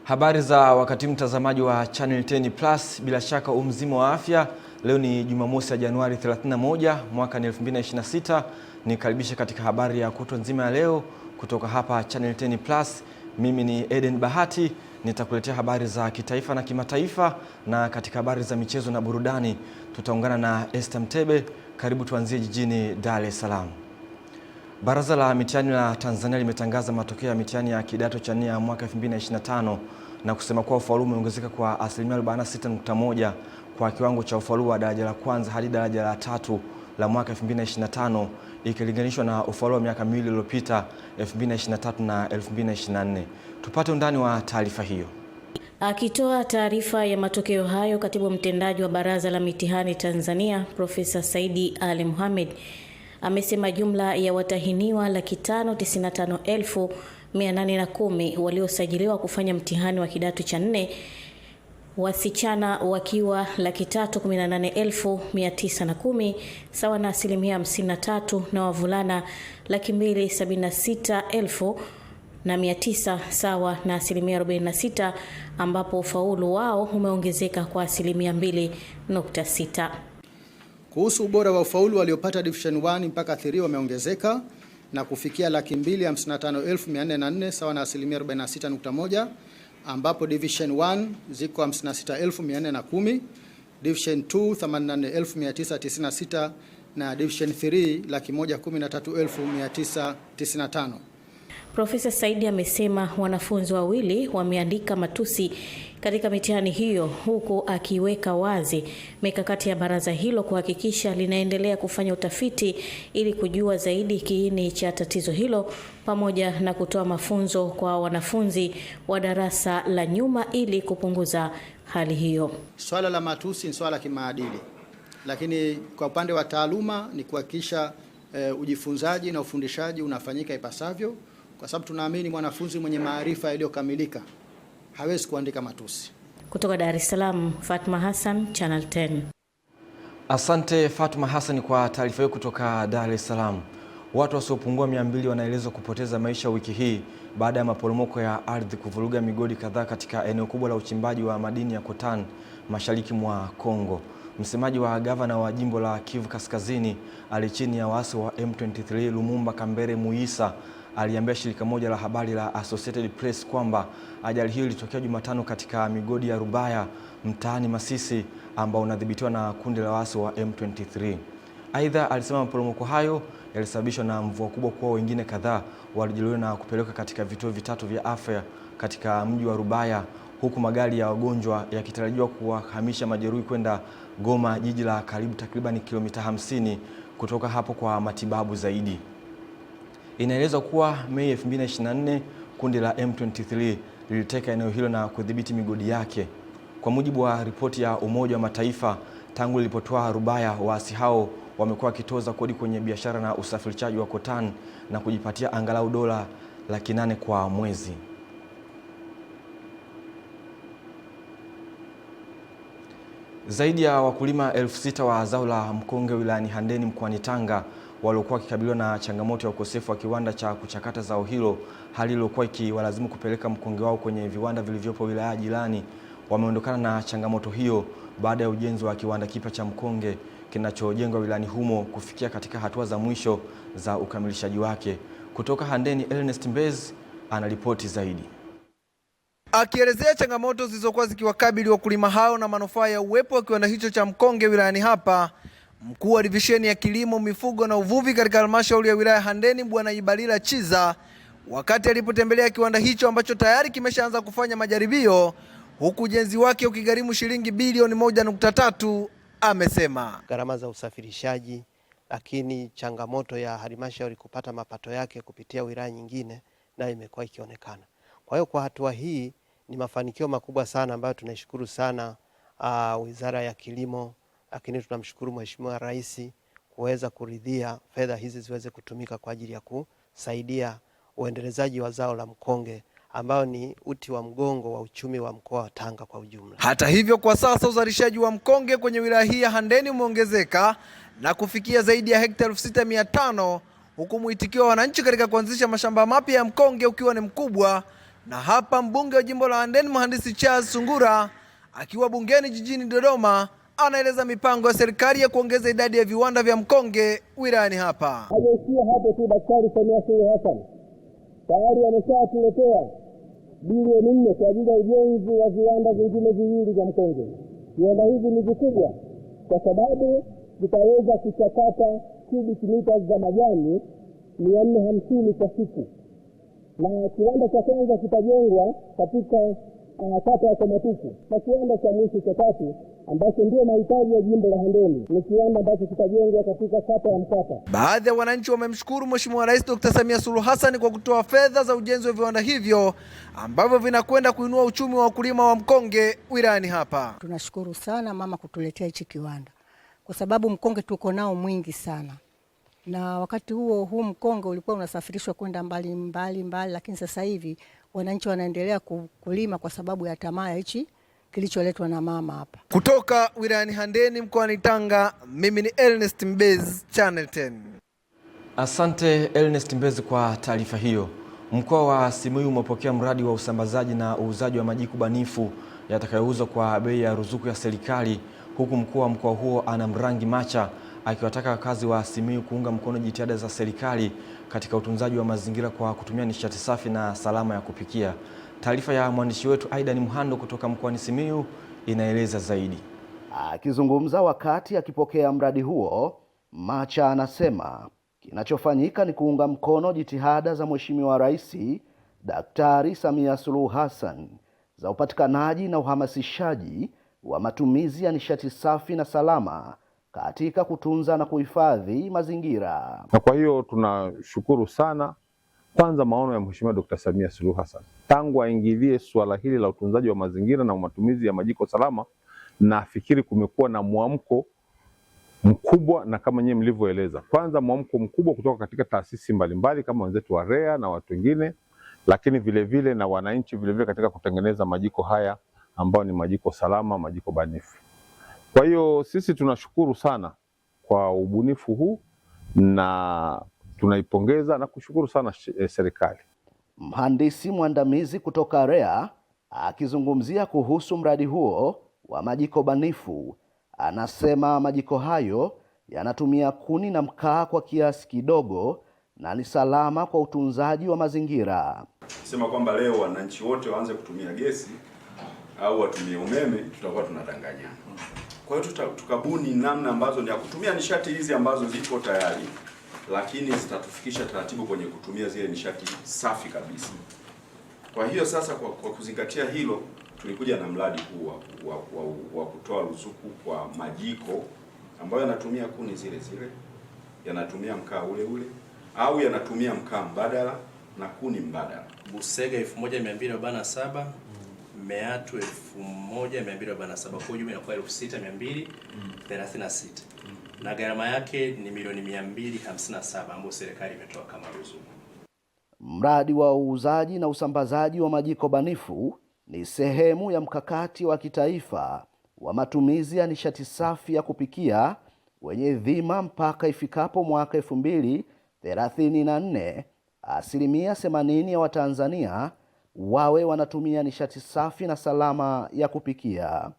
Habari za wakati mtazamaji wa Channel 10 Plus, bila shaka mzima wa afya. Leo ni Jumamosi ya Januari 31 mwaka 2026. Nikaribisha katika habari ya kutwa nzima ya leo kutoka hapa Channel 10 Plus. Mimi ni Eden Bahati, nitakuletea habari za kitaifa na kimataifa, na katika habari za michezo na burudani tutaungana na Esther Mtebe. Karibu tuanzie jijini Dar es Salaam. Baraza la Mitihani la Tanzania limetangaza matokeo ya mitihani ya kidato cha 4 ya mwaka 2025 na kusema kuwa ufaulu umeongezeka kwa asilimia 46.1 kwa kiwango cha ufaulu wa daraja la kwanza hadi daraja la 3 la mwaka 2025 ikilinganishwa na ufaulu wa miaka miwili iliyopita 2023 na 2024. Tupate undani wa taarifa hiyo. Akitoa taarifa ya matokeo hayo, katibu mtendaji wa Baraza la Mitihani Tanzania Profesa Saidi Ali Mohamed amesema jumla ya watahiniwa 595,810 waliosajiliwa kufanya mtihani wa kidato cha 4, wasichana wakiwa 318,910 sawa na asilimia 53, na wavulana 276,900 sawa na asilimia 46, ambapo ufaulu wao umeongezeka kwa asilimia 2.6. Kuhusu ubora wa ufaulu, waliopata division 1 mpaka 3 wameongezeka na kufikia 255,404 sawa na asilimia 46.1, ambapo division 1 ziko 56,410, division 2 84,996 na division 3 113,995. Profesa Saidi amesema wanafunzi wawili wameandika matusi katika mitihani hiyo, huku akiweka wazi mikakati ya baraza hilo kuhakikisha linaendelea kufanya utafiti ili kujua zaidi kiini cha tatizo hilo, pamoja na kutoa mafunzo kwa wanafunzi wa darasa la nyuma ili kupunguza hali hiyo. Swala la matusi ni swala la kimaadili, lakini kwa upande wa taaluma ni kuhakikisha ujifunzaji na ufundishaji unafanyika ipasavyo, kwa sababu tunaamini mwanafunzi mwenye maarifa yaliyokamilika hawezi kuandika matusi. Kutoka Dar es Salaam, Fatma Hassan, Channel 10. Asante Fatma Hassan kwa taarifa hiyo kutoka Dar es Salaam. Watu wasiopungua 200 wanaelezwa kupoteza maisha wiki hii baada ya maporomoko ya ardhi kuvuruga migodi kadhaa katika eneo kubwa la uchimbaji wa madini ya Kotan mashariki mwa Kongo. Msemaji wa gavana wa jimbo la Kivu Kaskazini ali chini ya waasi wa M23 Lumumba Kambere Muisa aliambia shirika moja la habari la Associated Press kwamba ajali hiyo ilitokea Jumatano katika migodi ya Rubaya mtaani Masisi ambao unadhibitiwa na kundi la waasi wa M23. Aidha, alisema maporomoko hayo yalisababishwa na mvua kubwa, kwa wengine kadhaa walijeruhiwa na kupelekwa katika vituo vitatu vya afya katika mji wa Rubaya, huku magari ya wagonjwa yakitarajiwa kuwahamisha majeruhi kwenda Goma, jiji la karibu takriban kilomita 50 kutoka hapo kwa matibabu zaidi. Inaelezwa kuwa Mei 2024 kundi la M23 liliteka eneo hilo na kudhibiti migodi yake. Kwa mujibu wa ripoti ya Umoja wa Mataifa, tangu lilipotoa Rubaya, waasi hao wamekuwa wakitoza kodi kwenye biashara na usafirishaji wa Kotan na kujipatia angalau dola 800,000 kwa mwezi. Zaidi ya wakulima 6,000 wa zao la mkonge wilayani Handeni mkoani Tanga waliokuwa wakikabiliwa na changamoto ya ukosefu wa kiwanda cha kuchakata zao hilo, hali iliyokuwa ikiwalazimu kupeleka mkonge wao kwenye viwanda vilivyopo wilaya jirani, wameondokana na changamoto hiyo baada ya ujenzi wa kiwanda kipya cha mkonge kinachojengwa wilayani humo kufikia katika hatua za mwisho za ukamilishaji wake. Kutoka Handeni, Ernest Mbezi anaripoti zaidi. Akielezea changamoto zilizokuwa zikiwakabili wakulima hao na manufaa ya uwepo wa kiwanda hicho cha mkonge wilayani hapa, mkuu wa divisheni ya kilimo, mifugo na uvuvi katika halmashauri ya wilaya Handeni, Bwana Ibalila Chiza, wakati alipotembelea kiwanda hicho ambacho tayari kimeshaanza kufanya majaribio huku ujenzi wake ukigharimu shilingi bilioni 1.3, amesema gharama za usafirishaji, lakini changamoto ya halmashauri kupata mapato yake kupitia wilaya nyingine nayo imekuwa ikionekana. Kwa hiyo kwa hatua hii ni mafanikio makubwa sana ambayo tunaishukuru sana Wizara ya Kilimo, lakini tunamshukuru Mheshimiwa Rais kuweza kuridhia fedha hizi ziweze kutumika kwa ajili ya kusaidia uendelezaji wa zao la mkonge ambao ni uti wa mgongo wa uchumi wa mkoa wa Tanga kwa ujumla. Hata hivyo, kwa sasa uzalishaji wa mkonge kwenye wilaya hii ya Handeni umeongezeka na kufikia zaidi ya hekta 6,500, huku mwitikio wa wananchi katika kuanzisha mashamba mapya ya mkonge ukiwa ni mkubwa, Na hapa mbunge wa jimbo la Handeni Mhandisi Charles Sungura akiwa bungeni jijini Dodoma anaeleza mipango ya serikali ya kuongeza idadi ya viwanda vya mkonge wilayani hapa. Hajaishia hapo tu, Daktari Samia Suluhu Hassan tayari ameshatuletea bilioni 4 kwa ajili ya ujenzi wa viwanda vingine viwili vya mkonge. Viwanda hivi ni vikubwa kwa sababu vitaweza kuchakata cubic meters za majani 450 kwa siku. Na kiwanda cha kwanza kitajengwa katika kata ya Komatuku, na kiwanda cha mwisho cha tatu ambacho ndio mahitaji ya jimbo la Handeni ni kiwanda ambacho kitajengwa katika kata ya Mkata. Baadhi ya wananchi wamemshukuru Mheshimiwa Rais Dr. Samia Suluhu Hassan kwa kutoa fedha za ujenzi wa viwanda hivyo ambavyo vinakwenda kuinua uchumi wa wakulima wa mkonge wilayani hapa. Tunashukuru sana mama kutuletea hichi kiwanda kwa sababu mkonge tuko nao mwingi sana. Na wakati huu mkonge ulikuwa unasafirishwa kwenda mbali, lakini sasa hivi wananchi wanaendelea kulima kwa sababu ya tamaa ya hichi kilicholetwa na mama hapa. Kutoka wilayani Handeni mkoani Tanga, mimi ni Ernest Mbezi, Channel 10. Asante Ernest Mbezi kwa taarifa hiyo. Mkoa wa Simiyu umepokea mradi wa usambazaji na uuzaji wa majiko banifu yatakayouzwa kwa bei ya ruzuku ya serikali, huku mkuu wa mkoa huo Anamrangi Macha akiwataka wakazi wa Simiyu kuunga mkono jitihada za serikali katika utunzaji wa mazingira kwa kutumia nishati safi na salama ya kupikia. Taarifa ya mwandishi wetu Aidan Mhando kutoka mkoani Simiyu inaeleza zaidi. Akizungumza wakati akipokea mradi huo, Macha anasema kinachofanyika ni kuunga mkono jitihada za Mheshimiwa Rais Daktari Samia Suluhu Hassan za upatikanaji na uhamasishaji wa matumizi ya nishati safi na salama katika kutunza na kuhifadhi mazingira. Na kwa hiyo tunashukuru sana kwanza maono ya Mheshimiwa Dr. Samia Suluhu Hassan tangu aingilie suala hili la utunzaji wa mazingira na matumizi ya majiko salama, na fikiri kumekuwa na mwamko mkubwa, na kama nyewe mlivyoeleza, kwanza mwamko mkubwa kutoka katika taasisi mbalimbali kama wenzetu wa REA na watu wengine, lakini vile na wananchi vile katika kutengeneza majiko haya ambayo ni majiko salama, majiko banifu. Kwa hiyo sisi tunashukuru sana kwa ubunifu huu na tunaipongeza na kushukuru sana serikali. Mhandisi mwandamizi kutoka REA akizungumzia kuhusu mradi huo wa majiko banifu anasema majiko hayo yanatumia kuni na mkaa kwa kiasi kidogo na ni salama kwa utunzaji wa mazingira. Sema kwamba leo wananchi wote waanze kutumia gesi au watumie umeme, tutakuwa tunadanganyana. Kwa hiyo tukabuni namna ambazo ni ya kutumia nishati hizi ambazo zipo tayari, lakini zitatufikisha taratibu kwenye kutumia zile nishati safi kabisa. Kwa hiyo sasa kwa kuzingatia hilo, tulikuja na mradi huu wa kutoa ruzuku kwa majiko ambayo yanatumia kuni zile zile, yanatumia mkaa ule ule au yanatumia mkaa mbadala na kuni mbadala. Busega 1247, Meatu 1247, kwa jumla inakuwa 6236. Na gharama yake ni milioni 257 ambayo serikali imetoa kama ruzuku. Mradi wa uuzaji na usambazaji wa majiko banifu ni sehemu ya mkakati wa kitaifa wa matumizi ya nishati safi ya kupikia wenye dhima mpaka ifikapo mwaka 2034 80% ya Watanzania wawe wanatumia nishati safi na salama ya kupikia.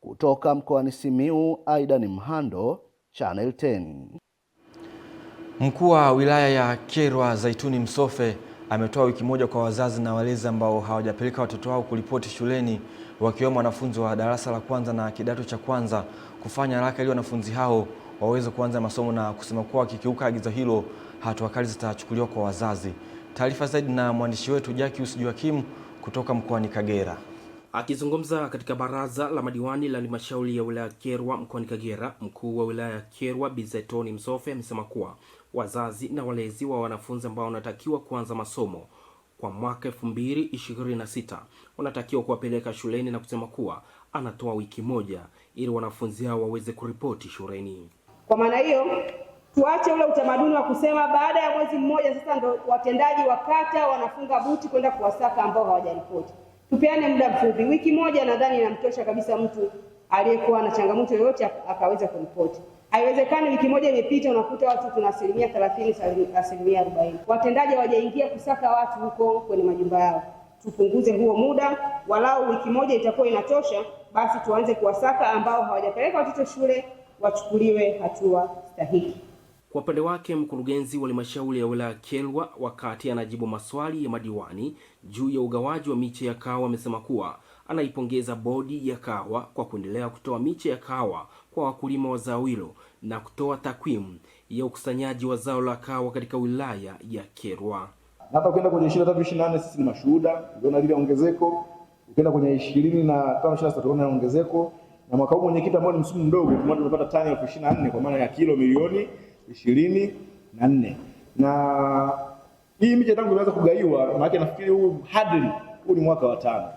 Kutoka mkoani Simiyu, Aidan Mhando, Channel 10. Mkuu wa wilaya ya Kyerwa Zaituni Msofe ametoa wiki moja kwa wazazi na walezi ambao hawajapeleka watoto wao kulipoti shuleni, wakiwemo wanafunzi wa darasa la kwanza na kidato cha kwanza, kufanya haraka ili wanafunzi hao waweze kuanza masomo, na kusema kuwa wakikiuka agizo hilo hatua kali zitachukuliwa kwa wazazi. Taarifa zaidi na mwandishi wetu Jacques Joakim kutoka mkoani Kagera. Akizungumza katika baraza la madiwani la halmashauri ya wilaya Kyerwa mkoani Kagera, mkuu wa wilaya ya Kyerwa Bi Zaituni Msofe amesema kuwa wazazi na walezi wa wanafunzi ambao wanatakiwa kuanza masomo kwa mwaka 2026 wanatakiwa kuwapeleka shuleni, na kusema kuwa anatoa wiki moja ili wanafunzi hao waweze kuripoti shuleni. Kwa maana hiyo tuache ule utamaduni wa kusema baada ya mwezi mmoja sasa ndo watendaji wa kata wanafunga buti kwenda kuwasaka ambao hawajaripoti. Tupeane muda mfupi, wiki moja nadhani inamtosha kabisa mtu aliyekuwa na changamoto yoyote akaweza kuripoti. Haiwezekani wiki moja imepita unakuta watu tuna 30%, 40%. Watendaji hawajaingia kusaka watu huko kwenye majumba yao. tupunguze huo muda, walau wiki moja itakuwa inatosha, basi tuanze kuwasaka ambao hawajapeleka watoto shule, wachukuliwe hatua stahiki. Kwa upande wake, mkurugenzi wa halmashauri ya wilaya Kyerwa, wakati anajibu maswali ya madiwani juu ya ugawaji wa miche ya kahawa, amesema kuwa anaipongeza bodi ya kahawa kwa kuendelea kutoa miche ya kahawa kwa wakulima wa zao hilo na kutoa takwimu ya ukusanyaji wa zao la kahawa katika wilaya ya Kyerwa. Hata ukienda kwenye 23-24 sisi ni mashuhuda, unaona lile ongezeko. Ukienda kwenye 25-26 tunaona ongezeko. Na mwaka huu mwenyekiti ambao ni msimu mdogo tumepata tani 24 kwa maana ya kilo milioni 24. Na hii miche tangu imeanza kugaiwa, maana nafikiri huu ni mwaka wa 5.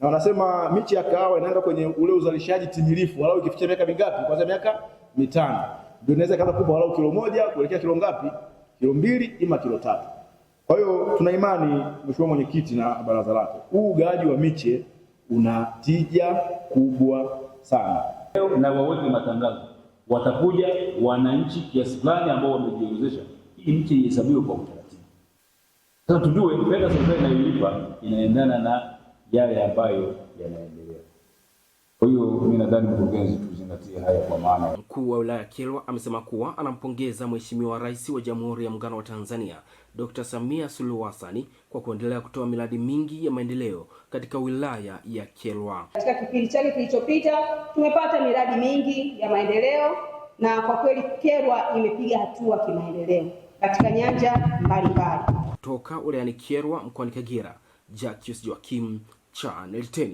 Na wanasema miche ya kahawa inaenda kwenye ule uzalishaji timilifu walau ikifikia miaka mingapi? Kwanza miaka 5. Ndio inaweza kaanza kupa walau kilo 1 kuelekea kilo ngapi? Kilo 2 ima kilo 3. Kwa hiyo tuna imani Mheshimiwa Mwenyekiti na baraza lako, huu ugawaji wa miche una tija kubwa sana. Na waweke matangazo, watakuja wananchi kiasi fulani ambao wamejiozesha, hii miche ihesabiwe kwa utaratibu. Sasa tujue fedha serikali inayolipa inaendana na yale ambayo yanaendelea. Kwa hiyo mimi nadhani mkurugenzi tuzingatie haya kwa maana. Mkuu wa wilaya Kyerwa amesema kuwa anampongeza Mheshimiwa Rais wa Jamhuri ya Muungano wa Tanzania Dr. Samia Suluhu Hassan kwa kuendelea kutoa miradi mingi ya maendeleo katika wilaya ya Kyerwa. Katika kipindi chake kilichopita tumepata miradi mingi ya maendeleo na kwa kweli Kyerwa imepiga hatua kimaendeleo katika nyanja mbalimbali. Kutoka wilayani Kyerwa mkoani Kagera, Jacques Joachim, Channel 10.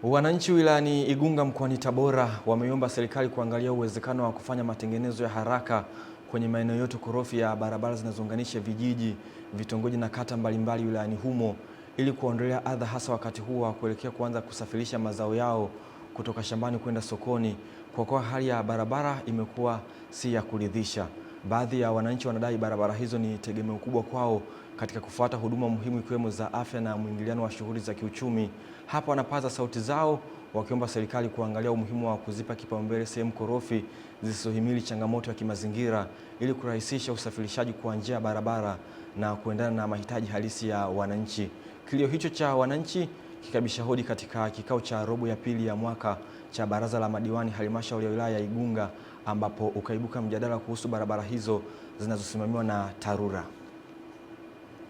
Wananchi wilayani Igunga mkoani Tabora wameomba serikali kuangalia uwezekano wa kufanya matengenezo ya haraka kwenye maeneo yote korofi ya barabara zinazounganisha vijiji, vitongoji na kata mbalimbali wilayani humo ili kuondolea adha, hasa wakati huu wa kuelekea kuanza kusafirisha mazao yao kutoka shambani kwenda sokoni, kwa kuwa hali ya barabara imekuwa si ya kuridhisha. Baadhi ya wananchi wanadai barabara hizo ni tegemeo kubwa kwao katika kufuata huduma muhimu ikiwemo za afya na mwingiliano wa shughuli za kiuchumi. Hapa wanapaza sauti zao wakiomba serikali kuangalia umuhimu wa kuzipa kipaumbele sehemu korofi zisizohimili changamoto ya kimazingira ili kurahisisha usafirishaji kwa njia ya barabara na kuendana na mahitaji halisi ya wananchi. Kilio hicho cha wananchi kikabisha hodi katika kikao cha robo ya pili ya mwaka cha baraza la madiwani halmashauri ya wilaya ya Igunga, ambapo ukaibuka mjadala kuhusu barabara hizo zinazosimamiwa na TARURA.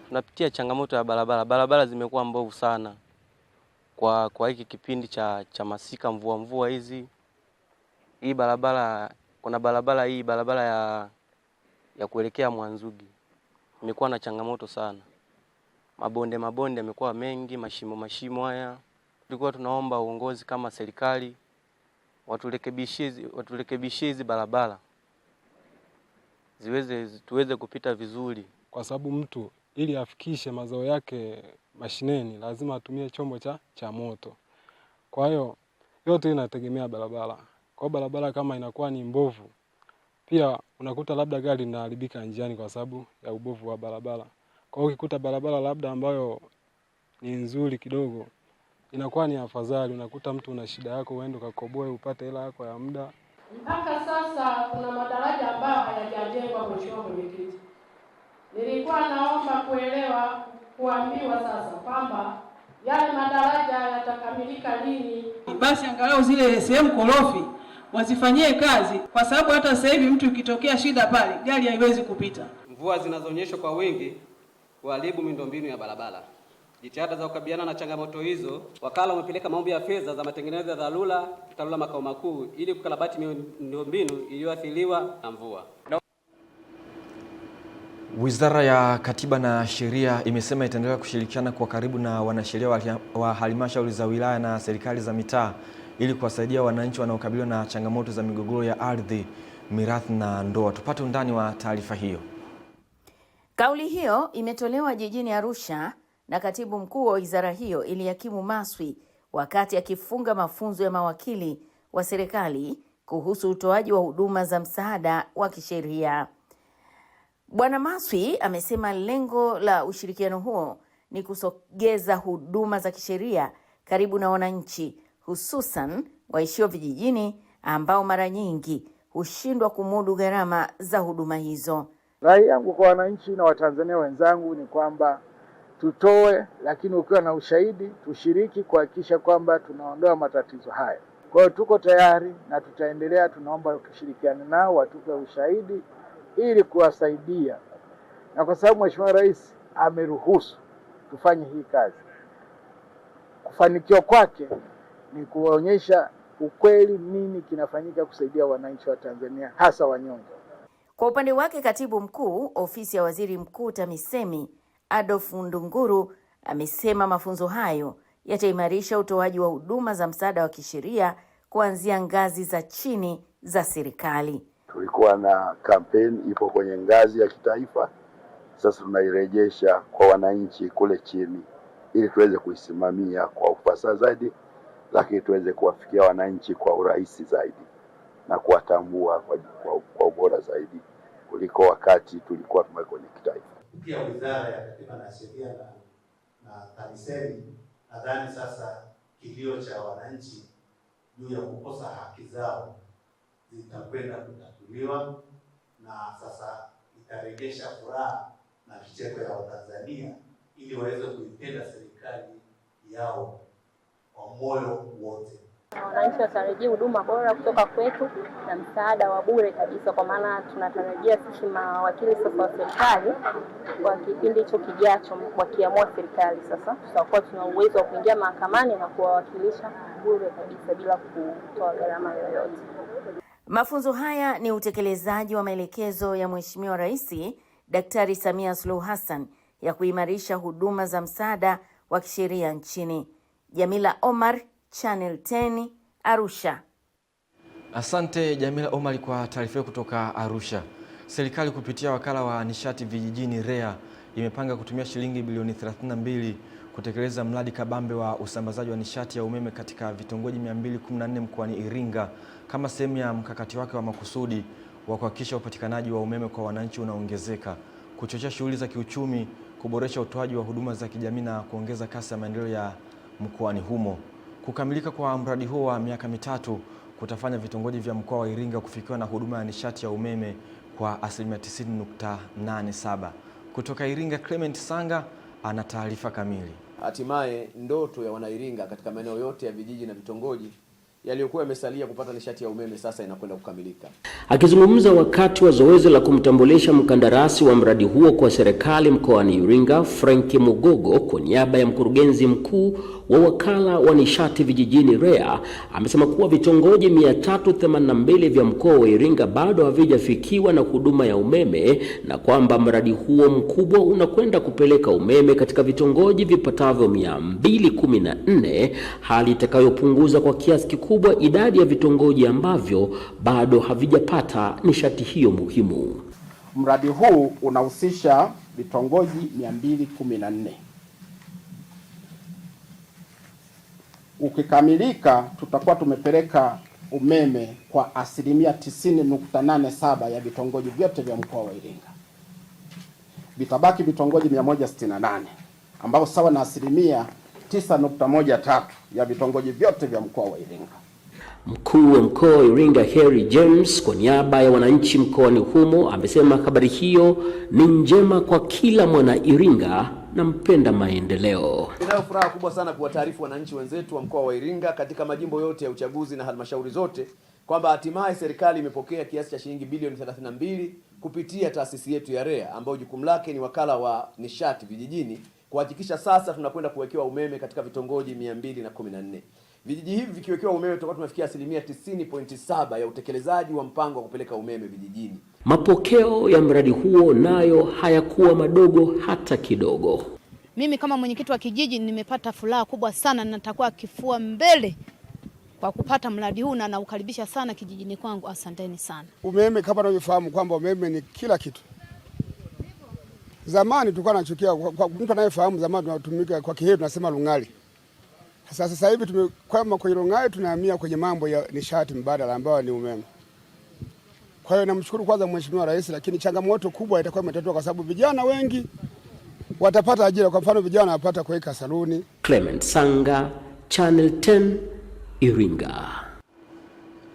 Tunapitia changamoto ya barabara zimekuwa mbovu sana kwa hiki kipindi cha masika, mvua hizi. Hii barabara, kuna barabara ya kuelekea Mwanzugi imekuwa na changamoto sana. Mabonde yamekuwa mengi, mashimo haya. Tulikuwa tunaomba uongozi kama serikali waturekebishie hizi barabara tuweze kupita vizuri, kwa sababu mtu ili afikishe mazao yake mashineni lazima atumie chombo cha moto. Kwa hiyo yote inategemea barabara. Kwa barabara kama inakuwa ni mbovu, pia unakuta labda gari linaharibika njiani kwa sababu ya ubovu wa barabara. Kwa hiyo ukikuta barabara labda ambayo ni nzuri kidogo, inakuwa ni afadhali. Unakuta mtu una shida yako uende ukakoboe upate hela yako ya muda. Mpaka sasa kuna madaraja ambayo hayajajengwa. Mheshimiwa Mwenyekiti, nilikuwa naomba kuambiwa sasa kwamba yale madaraja yatakamilika lini, basi angalau zile sehemu korofi wazifanyie kazi, kwa sababu hata sasa hivi mtu ukitokea shida pale gari haiwezi kupita. Mvua zinazonyesha kwa wingi kuharibu miundombinu ya barabara. Jitihada za kukabiliana na changamoto hizo, wakala umepeleka maombi ya fedha za matengenezo ya TARURA makao makuu ili kukarabati miundombinu iliyoathiriwa na mvua. Wizara ya Katiba na Sheria imesema itaendelea kushirikiana kwa karibu na wanasheria wa halmashauri za wilaya na serikali za mitaa ili kuwasaidia wananchi wanaokabiliwa na changamoto za migogoro ya ardhi, mirathi na ndoa. Tupate undani wa taarifa hiyo. Kauli hiyo imetolewa jijini Arusha na katibu mkuu wa wizara hiyo Eliakimu Maswi wakati akifunga mafunzo ya mawakili wa serikali kuhusu utoaji wa huduma za msaada wa kisheria. Bwana Maswi amesema lengo la ushirikiano huo ni kusogeza huduma za kisheria karibu na wananchi, hususan waishio vijijini ambao mara nyingi hushindwa kumudu gharama za huduma hizo. Rai yangu kwa wananchi na Watanzania wenzangu ni kwamba tutoe, lakini ukiwa na ushahidi tushiriki kuhakikisha kwamba tunaondoa matatizo haya. Kwa hiyo tuko tayari na tutaendelea, tunaomba tushirikiane nao, watupe ushahidi ili kuwasaidia, na kwa sababu Mheshimiwa Rais ameruhusu tufanye hii kazi, kufanikiwa kwake ni kuonyesha ukweli nini kinafanyika kusaidia wananchi wa Tanzania, hasa wanyonge. Kwa upande wake, Katibu Mkuu Ofisi ya Waziri Mkuu TAMISEMI Adolf Ndunguru amesema mafunzo hayo yataimarisha utoaji wa huduma za msaada wa kisheria kuanzia ngazi za chini za serikali. Tulikuwa na kampeni ipo kwenye ngazi ya kitaifa, sasa tunairejesha kwa wananchi kule chini ili tuweze kuisimamia kwa ufasaha zaidi, lakini tuweze kuwafikia wananchi kwa urahisi zaidi na kuwatambua kwa ubora zaidi kuliko wakati tulikuwa kwenye kitaifa. Pia Wizara ya Katiba na Sheria na TAMISEMI, nadhani sasa kilio cha wananchi juu ya kukosa haki zao zitakwenda kutatuliwa, na sasa itarejesha furaha na kicheko ya Watanzania ili waweze kuipenda serikali yao kwa moyo wote. Wananchi watarajia huduma bora kutoka kwetu na msaada wa bure kabisa, kwa maana tunatarajia sisi mawakili sasa wa serikali kwa kipindi hicho kijacho, wakiamua serikali sasa tutakuwa tuna uwezo wa kuingia mahakamani na kuwawakilisha bure kabisa bila kutoa gharama yoyote. Mafunzo haya ni utekelezaji wa maelekezo ya Mheshimiwa Rais Daktari Samia Suluhu Hassan ya kuimarisha huduma za msaada wa kisheria nchini. Jamila Omar, Channel 10, Arusha. Asante Jamila Omar kwa taarifa kutoka Arusha. Serikali kupitia wakala wa nishati vijijini REA imepanga kutumia shilingi bilioni 32 kutekeleza mradi kabambe wa usambazaji wa nishati ya umeme katika vitongoji 214 mkoani Iringa kama sehemu ya mkakati wake wa makusudi wa kuhakikisha upatikanaji wa umeme kwa wananchi unaongezeka, kuchochea shughuli za kiuchumi, kuboresha utoaji wa huduma za kijamii na kuongeza kasi ya maendeleo ya mkoani humo. Kukamilika kwa mradi huo wa miaka mitatu kutafanya vitongoji vya mkoa wa Iringa kufikiwa na huduma ya nishati ya umeme kwa 90.87. Kutoka Iringa, Clement Sanga ana taarifa kamili. Hatimaye ndoto ya wanairinga katika maeneo yote ya vijiji na vitongoji yaliyokuwa yamesalia kupata nishati ya umeme sasa inakwenda kukamilika. Akizungumza wakati wa zoezi la kumtambulisha mkandarasi wa mradi huo kwa serikali mkoani Iringa, Frank Mugogo kwa niaba ya mkurugenzi mkuu wa wakala wa nishati vijijini REA amesema kuwa vitongoji 382 vya mkoa wa Iringa bado havijafikiwa na huduma ya umeme na kwamba mradi huo mkubwa unakwenda kupeleka umeme katika vitongoji vipatavyo 214, hali itakayopunguza kwa kiasi kikubwa idadi ya vitongoji ambavyo bado havijapata nishati hiyo muhimu. Mradi huu unahusisha vitongoji 214. Ukikamilika tutakuwa tumepeleka umeme kwa 90.87 ya vitongoji vyote vya mkoa wa Iringa. Vitabaki vitongoji 168 ambao sawa na 9.13 ya vitongoji vyote vya mkoa wa Iringa. Mkuu wa mkoa wa Iringa Harry James kwa niaba ya wananchi mkoani humo amesema habari hiyo ni njema kwa kila mwana Iringa na mpenda maendeleo. Ninayo furaha kubwa sana kuwataarifu wananchi wenzetu wa mkoa wa Iringa katika majimbo yote ya uchaguzi na halmashauri zote kwamba hatimaye serikali imepokea kiasi cha shilingi bilioni 32 kupitia taasisi yetu ya REA ambayo jukumu lake ni wakala wa nishati vijijini kuhakikisha sasa tunakwenda kuwekewa umeme katika vitongoji 214. Vijiji hivi vikiwekewa umeme tutakuwa tumefikia 90.7 ya utekelezaji wa mpango wa kupeleka umeme vijijini. Mapokeo ya mradi huo nayo hayakuwa madogo hata kidogo. Mimi kama mwenyekiti wa kijiji nimepata furaha kubwa sana na nitakuwa kifua mbele kwa kupata mradi huu na naukaribisha sana kijijini kwangu. Asanteni sana. Umeme kama unavyofahamu kwamba umeme ni kila kitu. Zamani tulikuwa tunachukia kwa mtu anayefahamu zamani tunatumika kwa Kihehe tunasema lungali. Sasa hivi tumekwama kwenye lungali tunahamia kwenye mambo ya nishati mbadala ambayo ni umeme. Kwa hiyo namshukuru kwanza Mheshimiwa Rais, lakini changamoto kubwa itakuwa imetatuliwa kwa sababu vijana wengi watapata ajira. Kwa mfano vijana wapata kuweka saluni. Clement Sanga, Channel 10, Iringa.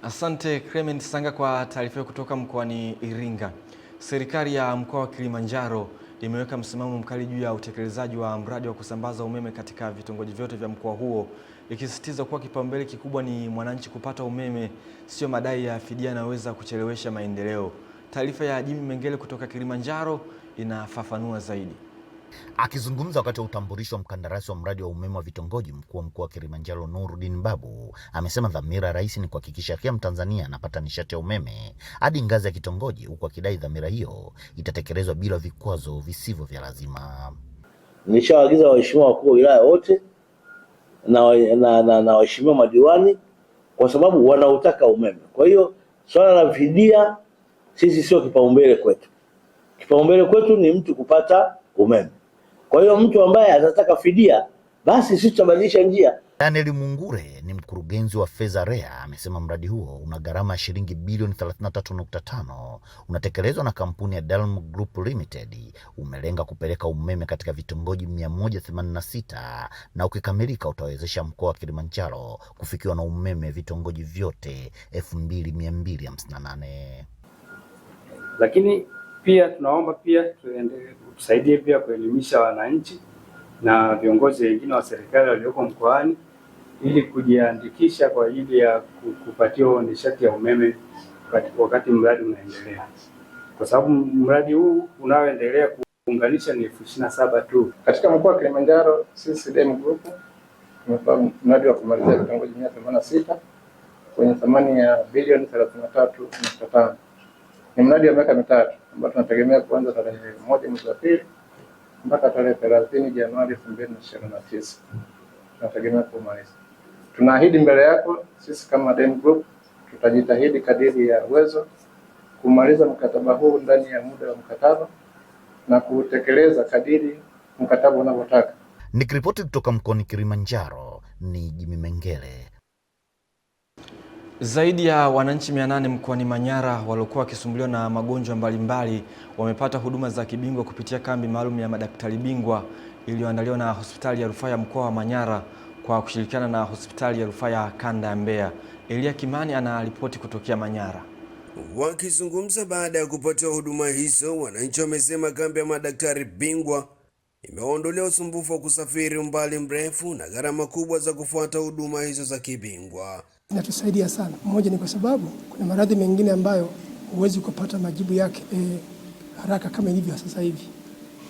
Asante Clement Sanga kwa taarifa kutoka mkoani Iringa. Serikali ya mkoa wa Kilimanjaro imeweka msimamo mkali juu ya utekelezaji wa mradi wa kusambaza umeme katika vitongoji vyote vya mkoa huo, ikisisitiza kuwa kipaumbele kikubwa ni mwananchi kupata umeme, sio madai ya fidia yanayoweza kuchelewesha maendeleo. Taarifa ya Jimmy Mengele kutoka Kilimanjaro inafafanua zaidi. Akizungumza wakati wa utambulisho wa mkandarasi wa mradi wa umeme wa vitongoji, mkuu wa mkoa wa Kilimanjaro Nurdin Babu amesema dhamira ya rais ni kuhakikisha kila Mtanzania anapata nishati ya umeme hadi ngazi ya kitongoji, huku akidai dhamira hiyo itatekelezwa bila vikwazo visivyo vya lazima. Nishawaagiza waheshimiwa wakuu wa wilaya wote na waheshimiwa madiwani, kwa sababu wanautaka umeme. Kwa hiyo swala la fidia sisi sio kipaumbele kwetu. Kipaumbele kwetu ni mtu kupata umeme. Kwa hiyo mtu ambaye atataka fidia, basi sisi tutabadilisha njia. Daniel Mungure ni mkurugenzi wa fedha REA, amesema mradi huo una gharama ya shilingi bilioni 33.5, unatekelezwa na kampuni ya Dalm Group Limited, umelenga kupeleka umeme katika vitongoji 186 na ukikamilika utawezesha mkoa wa Kilimanjaro kufikiwa na umeme vitongoji vyote 2258. Lakini pia tunaomba pia tusaidie pia kuelimisha wananchi na viongozi wengine wa serikali walioko mkoani ili kujiandikisha kwa ajili ya kupatiwa nishati ya umeme wakati mradi unaendelea. Kwa sababu mradi huu unaoendelea kuunganisha ni 27 tu. Katika mkoa wa Kilimanjaro sisi Dalm Group tumepanga mradi wa kumalizia vitongoji 186 kwenye thamani ya bilioni 33.5. Ni mradi wa miaka mitatu ambao tunategemea kuanza tarehe 1 mwezi wa pili mpaka tarehe 30 Januari 2029. Tunategemea kumaliza. Tunaahidi mbele yako sisi kama Dalm Group tutajitahidi kadiri ya uwezo kumaliza mkataba huu ndani ya muda wa mkataba na kutekeleza kadiri mkataba unavyotaka. Nikiripoti kutoka mkoani Kilimanjaro ni Jimmy Mengele. Zaidi ya wananchi 800 mkoani Manyara waliokuwa wakisumbuliwa na magonjwa mbalimbali wamepata huduma za kibingwa kupitia kambi maalum ya madaktari bingwa iliyoandaliwa na hospitali ya rufaa ya mkoa wa Manyara kwa kushirikiana na hospitali ya rufaa ya kanda ya Mbeya. Elia Kimani anaripoti kutokea Manyara. Wakizungumza baada ya kupata huduma hizo, wananchi wamesema kambi ya madaktari bingwa imeondolea usumbufu wa kusafiri umbali mrefu na gharama kubwa za kufuata huduma hizo za kibingwa. Inatusaidia sana. Mmoja ni kwa sababu kuna maradhi mengine ambayo huwezi kupata majibu yake haraka kama ilivyo sasa hivi.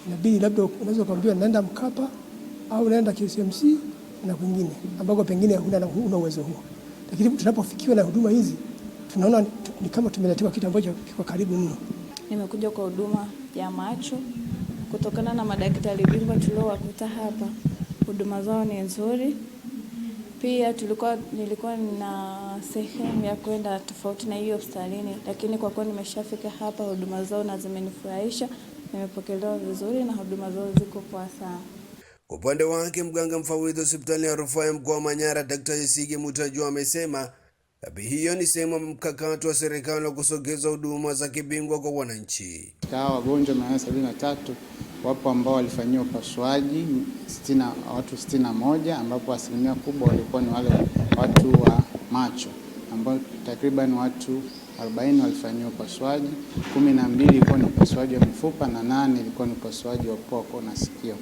Inabidi labda unaweza kuambiwa naenda Mkapa au naenda KCMC na kwingine ambako pengine huna uwezo huo. Lakini tunapofikiwa na huduma hizi tunaona ni kama tumeletewa kitu ambacho kiko karibu mno. Nimekuja kwa huduma ya macho kutokana na madaktari bingwa tuliowakuta hapa. Huduma zao ni nzuri. Pia nilikuwa na sehemu ya kwenda tofauti na hiyo hospitalini, lakini kwa kuwa nimeshafika hapa huduma zao na zimenifurahisha, nimepokelewa vizuri na huduma zao ziko poa sana. Kwa upande wake mganga mfawidhi hospitali ya rufaa ya mkoa wa Manyara Dr. Jesige Mutajua amesema kambi hiyo ni sehemu ya mkakati wa serikali wa kusogeza huduma za kibingwa kwa wananchi. Hawa wagonjwa 173 wapo ambao walifanyiwa upasuaji watu 61, ambapo asilimia kubwa walikuwa ni wale watu wa macho, ambao takriban watu 40 walifanyiwa upasuaji, 12 ilikuwa ni upasuaji wa mifupa na 8 ilikuwa ni upasuaji wa pua, koo na sikio.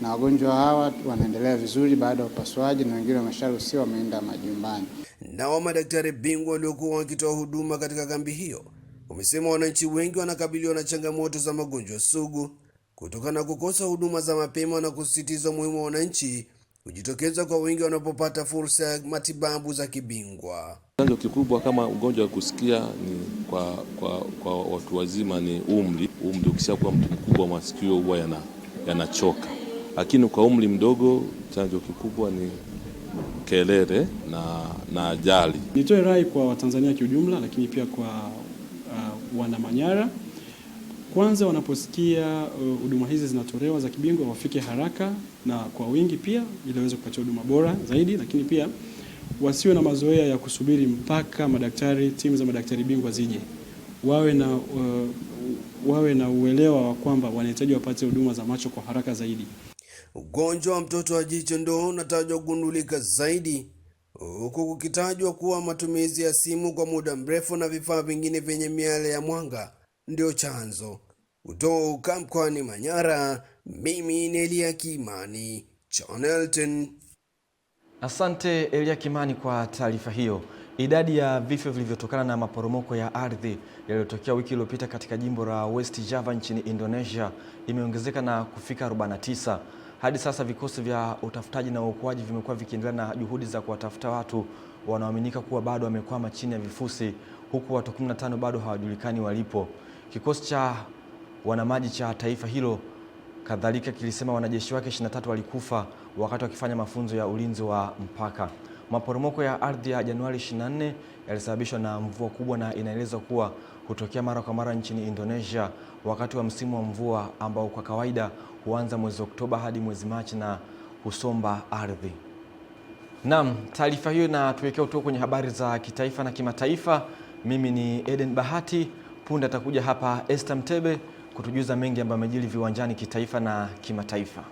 Na wagonjwa hawa wanaendelea vizuri baada ya upasuaji na wengine wamesharuhusiwa wameenda majumbani. Nao madaktari bingwa waliokuwa wakitoa huduma katika kambi hiyo wamesema wananchi wengi wanakabiliwa na changamoto za magonjwa sugu kutokana na kukosa huduma za mapema na kusisitiza umuhimu wa wananchi kujitokeza kwa wingi wanapopata fursa ya matibabu za kibingwa. Chanzo kikubwa kama ugonjwa wa kusikia ni kwa watu wazima ni umri. Ukishakuwa mtu mkubwa masikio huwa yanachoka. Lakini kwa umri mdogo chanzo kikubwa ni kelele na ajali. Nitoe rai kwa Watanzania kiujumla, lakini pia kwa wana Manyara. Kwanza wanaposikia huduma hizi zinatolewa za kibingwa wafike haraka na kwa wingi pia ili waweze kupata huduma bora zaidi, lakini pia wasiwe na mazoea ya kusubiri mpaka timu za madaktari bingwa zije. Wawe na uelewa wa kwamba wanahitaji wapate huduma za macho kwa haraka zaidi. Ugonjwa wa mtoto wa jicho ndio unatajwa kugundulika zaidi, huku kukitajwa kuwa matumizi ya simu kwa muda mrefu na vifaa vingine vyenye miale ya mwanga ndio chanzo. Kutoka mkoani Manyara, mimi ni Elia Kimani, Channel 10. Asante Elia Kimani kwa taarifa hiyo. Idadi ya vifo vilivyotokana na maporomoko ya ardhi yaliyotokea wiki iliyopita katika jimbo la West Java nchini Indonesia imeongezeka na kufika 49. Hadi sasa vikosi vya utafutaji na uokoaji vimekuwa vikiendelea na juhudi za kuwatafuta watu wanaoaminika kuwa bado wamekwama chini ya vifusi, huku watu 15 bado hawajulikani walipo. Kikosi cha wanamaji cha taifa hilo kadhalika kilisema wanajeshi wake 23 walikufa wakati wakifanya mafunzo ya ulinzi wa mpaka. Maporomoko ya ardhi ya Januari 24 yalisababishwa na mvua kubwa na inaelezwa kuwa hutokea mara kwa mara nchini Indonesia wakati wa msimu wa mvua ambao kwa kawaida huanza mwezi Oktoba hadi mwezi Machi na husomba ardhi. Naam, taarifa hiyo inatuwekea utuo kwenye habari za kitaifa na kimataifa. Mimi ni Eden Bahati. Punde atakuja hapa Esther Mtebe kutujuza mengi ambayo yamejiri viwanjani kitaifa na kimataifa.